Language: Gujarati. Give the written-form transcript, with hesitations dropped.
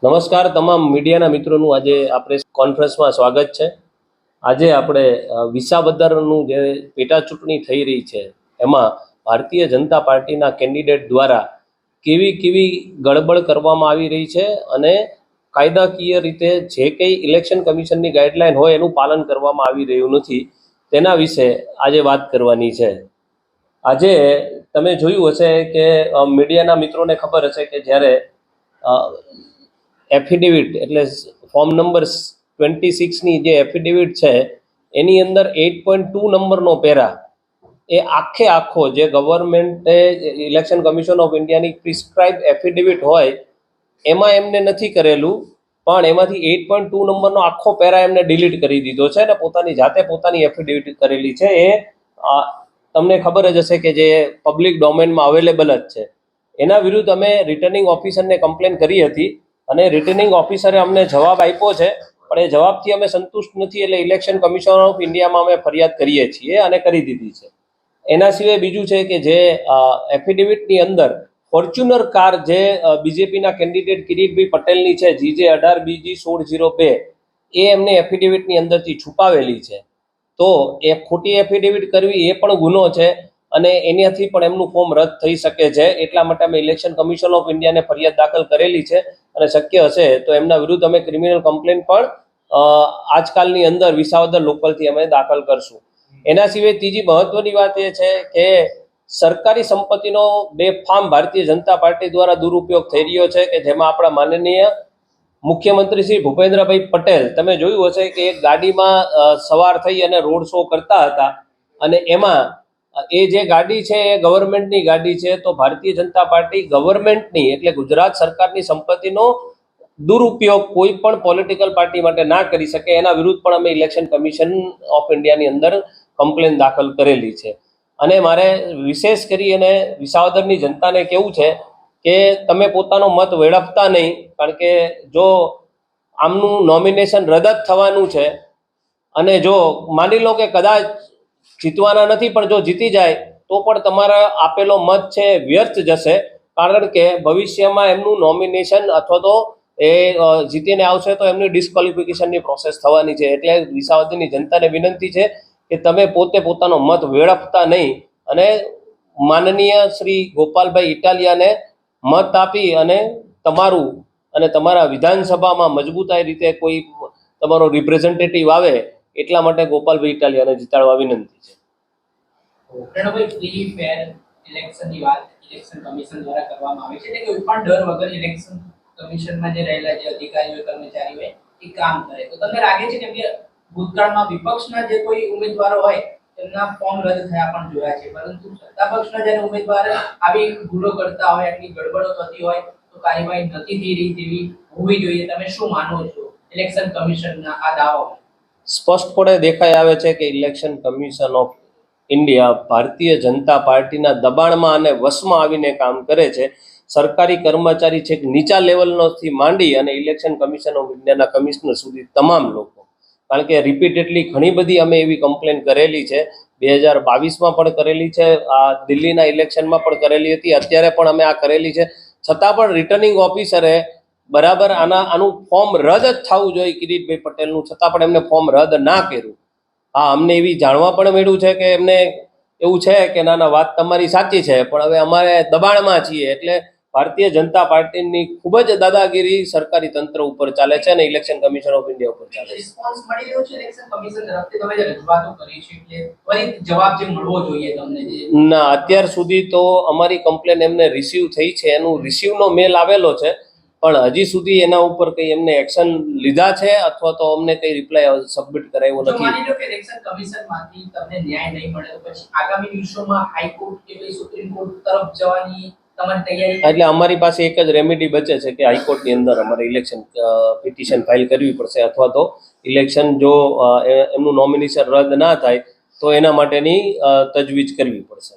નમસ્કાર તમામ મીડિયાના મિત્રોનું આજે આ પ્રેસ કોન્ફરન્સમાં સ્વાગત છે। આજે આપણે વિસાવદરનું જે પેટા ચૂંટણી થઈ રહી છે એમાં ભારતીય જનતા પાર્ટીના કેન્ડિડેટ દ્વારા કેવી ગડબડ કરવામાં આવી રહી છે અને કાયદાકીય રીતે જે કંઈ ઇલેક્શન કમિશનની ગાઈડલાઈન હોય એનું પાલન કરવામાં આવી રહ્યું નથી તેના વિશે આજે વાત કરવાની છે। આજે તમે જોયું હશે કે મીડિયાના મિત્રોને ખબર હશે કે જ્યારે એફિડેવિટ એટલે ફોર્મ નંબર 26ની જે એફિડેવિટ છે એની અંદર 8.2 નંબરનો પેરા એ આખો જે ગવર્મેન્ટે ઇલેક્શન કમિશન ઓફ ઇન્ડિયાની પ્રિસ્ક્રાઇબ એફિડેવિટ હોય એમાં એમને નથી કરેલું, પણ એમાંથી 8.2 નંબરનો આખો પેરા એમને ડિલીટ કરી દીધો છે અને પોતાની જાતે પોતાની એફિડેવિટ કરેલી છે। એ તમને ખબર જ હશે કે જે પબ્લિક ડોમેનમાં અવેલેબલ જ છે। એના વિરુદ્ધ અમે રિટર્નિંગ ઓફિસરને કમ્પ્લેન કરી હતી અને રિટર્નિંગ ઓફિસરે અમને જવાબ આપ્યો છે, પણ એ જવાબથી અમે સંતુષ્ટ નથી એટલે ઇલેક્શન કમિશન ઓફ ઇન્ડિયામાં અમે ફરિયાદ કરીએ છીએ અને કરી દીધી છે। એના સિવાય બીજું છે કે જે એફિડેવિટની અંદર ફોર્ચ્યુનર કાર જે બીજેપીના કેન્ડિડેટ કિરીટભાઈ પટેલની છે GJ18BG1602 એ એમને એફિડેવિટની અંદરથી છુપાવેલી છે, તો એ ખોટી એફિડેવિટ કરવી એ પણ ગુનો છે અને એનાથી પણ એમનું ફોર્મ રદ થઈ શકે છે। એટલા માટે અમે ઇલેક્શન કમિશન ઓફ ઇન્ડિયાને ફરિયાદ દાખલ કરેલી છે અને શક્ય હશે તો એમના વિરુદ્ધ અમે ક્રિમિનલ કમ્પ્લેન પણ આજકાલની અંદર વિસાવદર લોકલથી અમે દાખલ કરશું। એના સિવાય ત્રીજી મહત્વની વાત એ છે કે સરકારી સંપત્તિનો બેફામ ભારતીય જનતા પાર્ટી દ્વારા દુરુપયોગ થઈ રહ્યો છે કે જેમાં આપણા માનનીય મુખ્યમંત્રી શ્રી ભૂપેન્દ્રભાઈ પટેલ, તમે જોયું હશે કે એક ગાડીમાં સવાર થઈ અને રોડ શો કરતા હતા અને એમાં એ જે ગાડી છે એ ગવર્મેન્ટની ગાડી છે, તો ભારતીય જનતા પાર્ટી ગવર્મેન્ટની એટલે ગુજરાત સરકારની સંપત્તિનો દુરુપયોગ કોઈ પણ પોલિટિકલ પાર્ટી માટે ના કરી શકે એના વિરુદ્ધ પણ અમે ઇલેક્શન કમિશન ઓફ ઇન્ડિયાની અંદર કમ્પ્લેન દાખલ કરેલી છે। અને મારે વિશેષ કરી અને વિસાવદરની જનતાને કહેવું છે કે તમે પોતાનો મત વેડફતા નહીં, કારણ કે જો આમનું નોમિનેશન રદ જ થવાનું છે અને જો માની લો કે કદાચ જીતવાના નથી પણ જો જીતી જાય તો પણ તમારા આપેલો મત છે વ્યર્થ જશે, કારણ કે ભવિષ્યમાં એમનું નોમિનેશન અથવા તો એ જીતીને આવશે તો એમની ડિસ્ક્વોલિફિકેશનની પ્રોસેસ થવાની છે। એટલે વિસાવદરની જનતાને વિનંતી છે કે તમે પોતાનો મત વેડફતા નહીં અને માનનીય શ્રી ગોપાલભાઈ ઇટાલિયાને મત આપી અને તમારું અને તમારા વિધાનસભામાં મજબૂતાઈ રીતે કોઈ તમારો રિપ્રેઝેન્ટેટિવ આવે એટલા માટે ગોપાલભાઈ ઇટાલિયાને જીતાડવા વિનંતી છે। પ્रणवભાઈ, ફ્રી ફેર ઇલેક્શનની વાત ઇલેક્શન કમિશન દ્વારા કરવામાં આવે છે, એટલે કોઈ પણ ડર વગર ઇલેક્શન કમિશનમાં જે રહેલા જે અધિકારીઓ કર્મચારીઓ હોય એ કામ કરે, તો તમને લાગે છે કે ભૂતકાળમાં વિપક્ષના જે કોઈ ઉમેદવારો હોય તેમના ફોર્મ રદ થયા પણ જોયા છે, પરંતુ સત્તા પક્ષના જ્યારે ઉમેદવાર આવી ભૂલો કરતા હોય, આટલી ગડબડો થતી હોય તો કાર્યવાહી નથી થઈ રહી તેવી હોવી જોઈએ, તમે શું માનો છો ઇલેક્શન કમિશનના આ દાવો? સ્પષ્ટપણે દેખાઈ આવે છે કે election commission of India Bharatiya Janata પાર્ટીના દબાણમાં અને વશમાં આવીને કામ કરે છે। સરકારી કર્મચારી છે નીચા લેવલનોથી માંડી અને ઇલેક્શન કમિશન ઓફ ઇન્ડિયાના કમિશનર સુધી તમામ લોકો, કારણ કે રિપીટેડલી ઘણી બધી અમે એવી કમ્પ્લેન કરેલી છે, 2022માં પણ કરેલી છે, આ દિલ્હીના ઇલેક્શનમાં પણ કરેલી હતી, અત્યારે પણ અમે આ કરેલી છે, છતાં પણ રિટર્નિંગ ઓફિસરે બરાબર આનું ફોર્મ રદ જ થવું જોઈએ કિરીટભાઈ પટેલનું, છતાં પણ એમને ફોર્મ રદ ના કર્યું। હા, અમને એવી જાણવા પણ મળ્યું છે કે એમને એવું છે કે ના વાત તમારી સાચી છે, પણ હવે અમારે દબાણમાં છીએ એટલે ભારતીય જનતા પાર્ટીની ખૂબ જ દાદાગીરી સરકારી તંત્ર ઉપર ચાલે છે અને ઇલેક્શન કમિશન ઓફ ઇન્ડિયા ઉપર ચાલે છે। રિસ્પોન્સ મળી રહ્યો છે ઇલેક્શન કમિશન તરફથી? તમે જે રજૂઆતો કરી છે એટલે વળી જવાબ જે મળવો જોઈએ તમને જે ના, અત્યાર સુધી તો અમારી કમ્પ્લેન એમને રિસીવ થઈ છે, એનું રિસીવનો મેલ આવેલો છે, પણ હજી સુધી એના ઉપર કઈ એમને એક્શન લીધા છે અથવા તો અમને કઈ રિપ્લાય સબમિટ કરાવ્યો નથી। માની લો કે ઇલેક્શન કમિશનમાંથી તમને ન્યાય નહીં મળે તો પછી આગામી દિવસોમાં હાઈકોર્ટ કે પછી સુપ્રીમ કોર્ટ તરફ જવાની તમારી તૈયારી? એટલે અમારી પાસે એક જ રેમેડી બચે છે કે હાઈકોર્ટની અંદર અમારે ઇલેક્શન પિટિશન ફાઇલ કરવી પડશે, અથવા તો ઇલેક્શન જો એમનું નોમિનેશન રદ ના થાય તો એના માટેની તજવીજ કરવી પડશે।